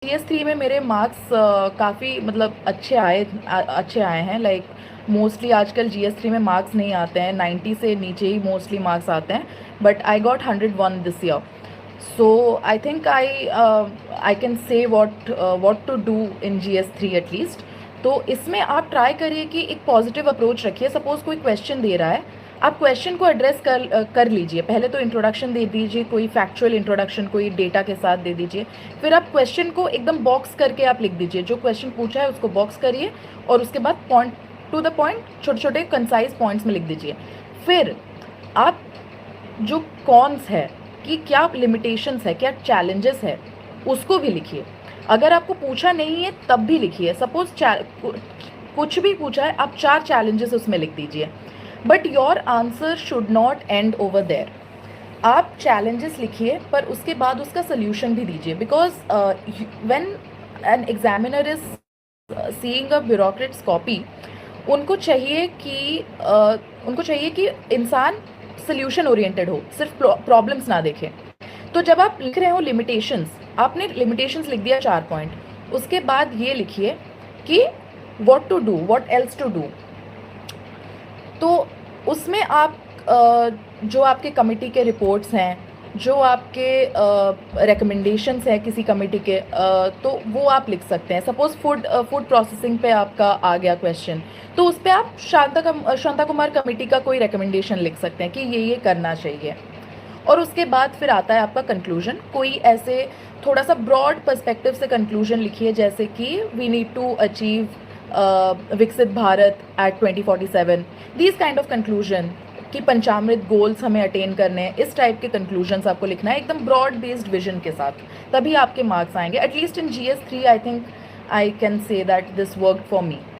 GS3 में मेरे marks काफ़ी मतलब अच्छे आए हैं। लाइक मोस्टली आजकल GS3 में मार्क्स नहीं आते हैं, 90 से नीचे ही मोस्टली मार्क्स आते हैं, but I got 101 this year. So I think I can say what to do in GS3 at least. तो इसमें आप ट्राई करिए कि एक पॉजिटिव अप्रोच रखिए। सपोज़ कोई क्वेश्चन दे रहा है, आप क्वेश्चन को एड्रेस कर लीजिए। पहले तो इंट्रोडक्शन दे दीजिए, कोई फैक्चुअल इंट्रोडक्शन कोई डेटा के साथ दे दीजिए। फिर आप क्वेश्चन को एकदम बॉक्स करके आप लिख दीजिए, जो क्वेश्चन पूछा है उसको बॉक्स करिए और उसके बाद पॉइंट टू द पॉइंट छोटे छोटे कंसाइज पॉइंट्स में लिख दीजिए। फिर आप जो कॉन्स है कि क्या लिमिटेशंस है, क्या चैलेंजेस है, उसको भी लिखिए। अगर आपको पूछा नहीं है तब भी लिखिए। सपोज कुछ भी पूछा है, आप 4 चैलेंजेस उसमें लिख दीजिए, but your answer should not end over there. आप चैलेंजेस लिखिए पर उसके बाद उसका सोल्यूशन भी दीजिए, because when an examiner is seeing a bureaucrat's copy, उनको चाहिए कि इंसान सोल्यूशन ओरिएंटेड हो, सिर्फ प्रॉब्लम्स ना देखे। तो जब आप लिख रहे हो लिमिटेशंस, आपने लिमिटेशंस लिख दिया 4 पॉइंट, उसके बाद ये लिखिए कि what to do, what else to do. तो उसमें आप जो आपके कमिटी के रिपोर्ट्स हैं, जो आपके रिकमेंडेशंस हैं किसी कमिटी के, तो वो आप लिख सकते हैं। सपोज़ फूड प्रोसेसिंग पे आपका आ गया क्वेश्चन, तो उस पर आप शांता कुमार कमेटी का कोई रिकमेंडेशन लिख सकते हैं कि ये करना चाहिए। और उसके बाद फिर आता है आपका कंक्लूजन। कोई ऐसे थोड़ा सा ब्रॉड पर्सपेक्टिव से कंक्लूजन लिखिए, जैसे कि we need to achieve Viksit Bharat at 2047, these kind of conclusion, कि पंचामृत गोल्स हमें अटेन करने हैं। इस टाइप के कंक्लूजन्स आपको लिखना है एकदम ब्रॉड बेस्ड विजन के साथ, तभी आपके मार्क्स आएंगे। At least in GS3 I think I can say that this worked for me.